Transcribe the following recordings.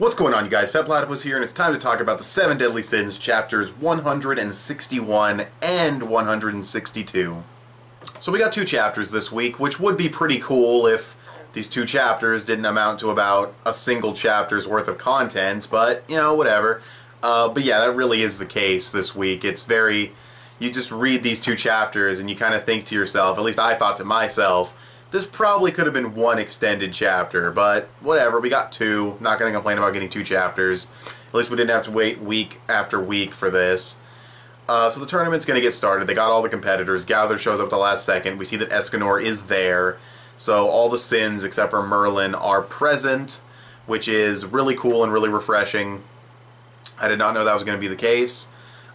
What's going on, you guys? Petplatypus here, and it's time to talk about the 7 Deadly Sins, chapters 161 and 162. So we got 2 chapters this week, which would be pretty cool if these 2 chapters didn't amount to about a single chapter's worth of content, but, you know, whatever. But yeah, that really is the case this week. It's very... You just read these 2 chapters and you kind of think to yourself, at least I thought to myself, this probably could have been 1 extended chapter, but whatever, we got 2. Not going to complain about getting 2 chapters. At least we didn't have to wait week after week for this. So the tournament's going to get started. They got all the competitors. Gowther shows up at the last second. We see that Escanor is there. So all the Sins, except for Merlin, are present, which is really cool and really refreshing. I did not know that was going to be the case.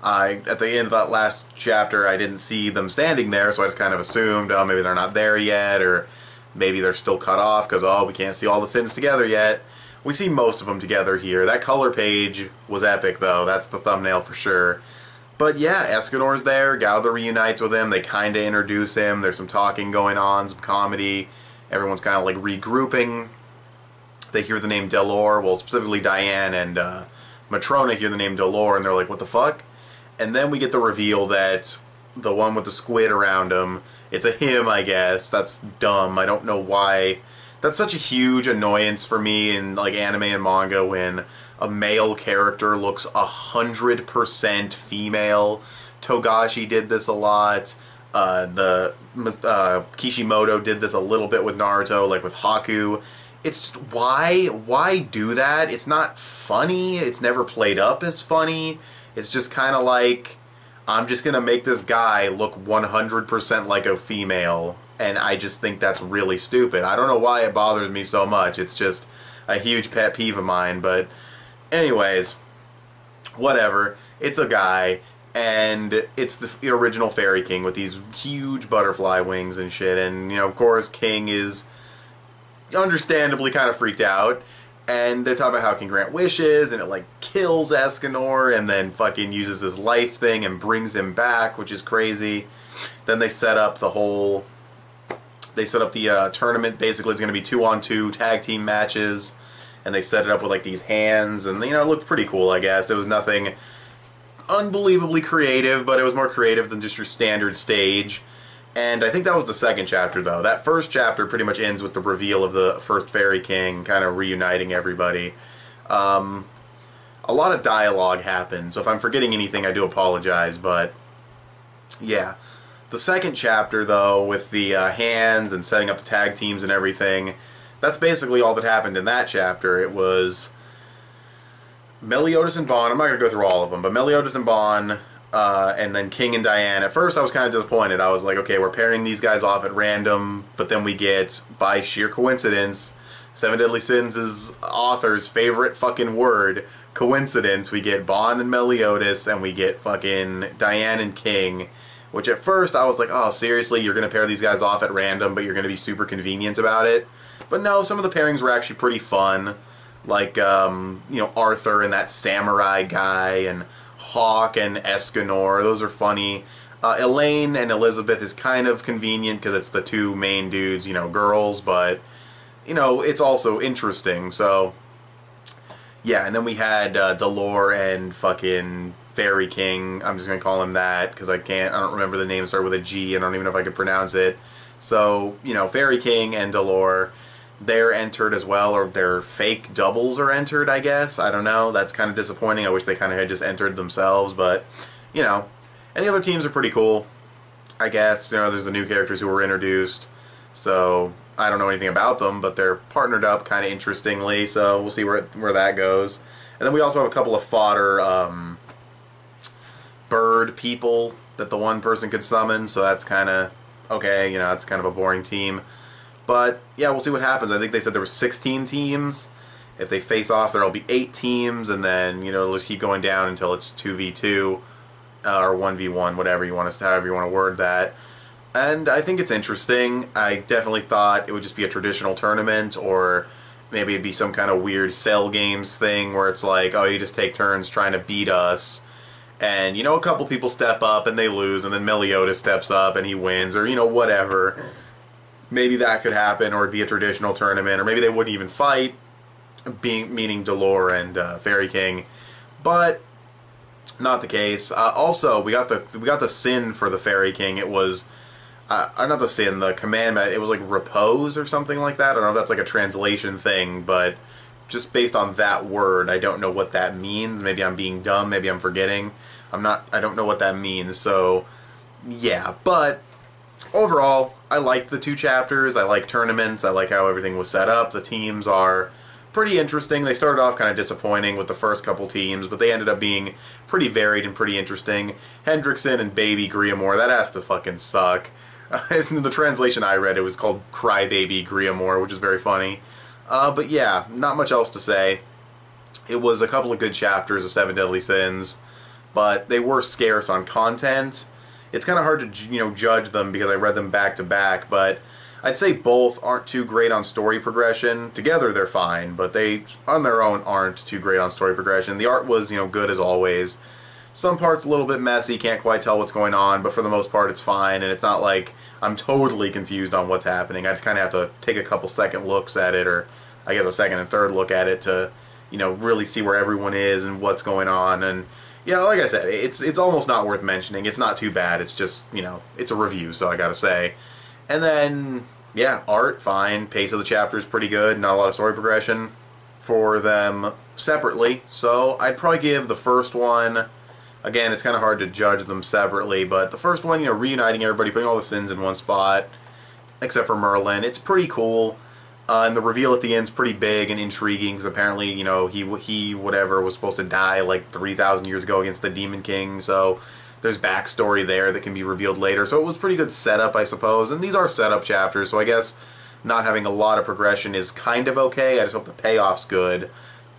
At the end of that last chapter, I didn't see them standing there, so I just kind of assumed, oh, maybe they're not there yet, or maybe they're still cut off because, oh, we can't see all the Sins together yet. We see most of them together here. That color page was epic, though. That's the thumbnail for sure. But yeah, Escanor's there. Gowther reunites with him. They kind of introduce him. There's some talking going on, some comedy. Everyone's kind of like regrouping. They hear the name Delor. Well, specifically Diane and Matrona hear the name Delor, and they're like, what the fuck? And then we get the reveal that the one with the squid around him, it's a him, I guess. That's dumb. I don't know why. That's such a huge annoyance for me in like anime and manga when a male character looks 100% female. Togashi did this a lot. Kishimoto did this a little bit with Naruto, like with Haku. It's just, why do that? It's not funny. It's never played up as funny. It's just kind of like, I'm just going to make this guy look 100% like a female, and I just think that's really stupid. I don't know why it bothers me so much. It's just a huge pet peeve of mine, but anyways, whatever. It's a guy, and it's the original Fairy King with these huge butterfly wings and shit, and, you know, of course, King is understandably kind of freaked out. And they talk about how it can grant wishes, and it, like, kills Escanor, and then fucking uses this life thing and brings him back, which is crazy. Then they set up the whole... They set up the tournament. Basically, it's going to be 2-on-2 tag team matches. And they set it up with, like, these hands, and, you know, it looked pretty cool, I guess. It was nothing unbelievably creative, but it was more creative than just your standard stage. And I think that was the 2nd chapter, though. That 1st chapter pretty much ends with the reveal of the first Fairy King, kind of reuniting everybody. A lot of dialogue happened, so if I'm forgetting anything, I do apologize, but yeah. The 2nd chapter, though, with the hands and setting up the tag teams and everything, that's basically all that happened in that chapter. It was Meliodas and Bon. I'm not going to go through all of them, but Meliodas and Bon... and then King and Diane. At first I was kind of disappointed. I was like, okay, we're pairing these guys off at random, but then we get, by sheer coincidence, 7 Deadly Sins' author's favorite fucking word, coincidence. We get Bon and Meliodas, and we get fucking Diane and King, which at first I was like, oh, seriously, you're going to pair these guys off at random, but you're going to be super convenient about it? But no, some of the pairings were actually pretty fun. Like, you know, Arthur and that samurai guy, and Hawk and Escanor, those are funny. Elaine and Elizabeth is kind of convenient because it's the 2 main dudes, you know, girls, but, you know, it's also interesting, so, yeah, and then we had Delor and fucking Fairy King. I'm just going to call him that because I don't remember the name, started with a G, and I don't even know if I could pronounce it. So, you know, Fairy King and Delor, they're entered as well, or their fake doubles are entered, I guess. I don't know. That's kind of disappointing. I wish they kind of had just entered themselves, but, you know. And the other teams are pretty cool, I guess. You know, there's the new characters who were introduced, so I don't know anything about them, but they're partnered up kind of interestingly, so we'll see where that goes. And then we also have a couple of fodder bird people that the one person could summon, so that's kind of okay. You know, it's kind of a boring team. But, yeah, we'll see what happens. I think they said there were 16 teams. If they face off, there'll be 8 teams, and then, you know, it'll just keep going down until it's 2v2, or 1v1, whatever you want to, however you want to word that. And I think it's interesting. I definitely thought it would just be a traditional tournament, or maybe it'd be some kind of weird Cell Games thing where it's like, oh, you just take turns trying to beat us. And, you know, a couple people step up and they lose, and then Meliodas steps up and he wins, or, you know, whatever. Maybe that could happen, or it'd be a traditional tournament, or maybe they wouldn't even fight. meaning Dolor and Fairy King, but not the case. Also, we got the sin for the Fairy King. It was not the sin, the commandment. It was like repose or something like that. I don't know if that's like a translation thing, but just based on that word, I don't know what that means. Maybe I'm being dumb. Maybe I'm forgetting. I don't know what that means. So, yeah. But overall, I liked the 2 chapters. I like tournaments. I like how everything was set up. The teams are pretty interesting. They started off kind of disappointing with the first couple teams, but they ended up being pretty varied and pretty interesting. Hendrickson and Baby Griamore, that has to fucking suck. In the translation I read, it was called Crybaby Griamore, which is very funny. But yeah, not much else to say. It was a couple of good chapters of 7 Deadly Sins, but they were scarce on content. It's kind of hard to, judge them because I read them back to back, but I'd say both aren't too great on story progression. Together they're fine, but they, on their own, aren't too great on story progression. The art was, good as always. Some parts a little bit messy, can't quite tell what's going on, but for the most part it's fine, and it's not like I'm totally confused on what's happening. I just kind of have to take a couple second looks at it, or I guess a second and third look at it to, really see where everyone is and what's going on. And yeah, like I said, it's almost not worth mentioning. It's not too bad. It's just, it's a review, so I gotta say. And then, yeah, art, fine. Pace of the chapter is pretty good. Not a lot of story progression for them separately. So I'd probably give the first one, again, it's kind of hard to judge them separately, but the first one, reuniting everybody, putting all the sins in one spot, except for Merlin, it's pretty cool. And the reveal at the end is pretty big and intriguing, because apparently, he whatever was supposed to die like 3,000 years ago against the Demon King, so there's backstory there that can be revealed later. So it was pretty good setup, I suppose. And these are setup chapters, so I guess not having a lot of progression is kind of okay. I just hope the payoff's good.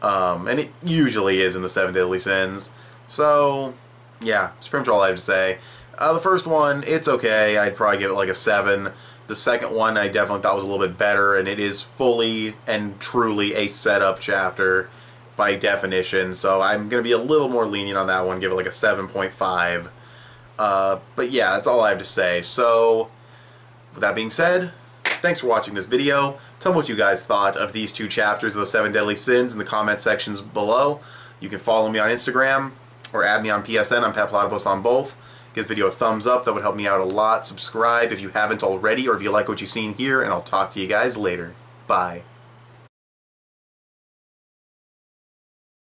And it usually is in the 7 Deadly Sins. So, yeah, that's pretty much all I have to say. The first one, it's okay. I'd probably give it like a 7. The second one I definitely thought was a little bit better, and it is fully and truly a setup chapter by definition, so I'm going to be a little more lenient on that one, give it like a 7.5. But yeah, that's all I have to say. So, with that being said, thanks for watching this video. Tell me what you guys thought of these 2 chapters of the 7 Deadly Sins in the comment sections below. You can follow me on Instagram, or add me on PSN. I'm petplatypus on both. Give the video a thumbs up, that would help me out a lot. Subscribe if you haven't already, or if you like what you've seen here, and I'll talk to you guys later. Bye.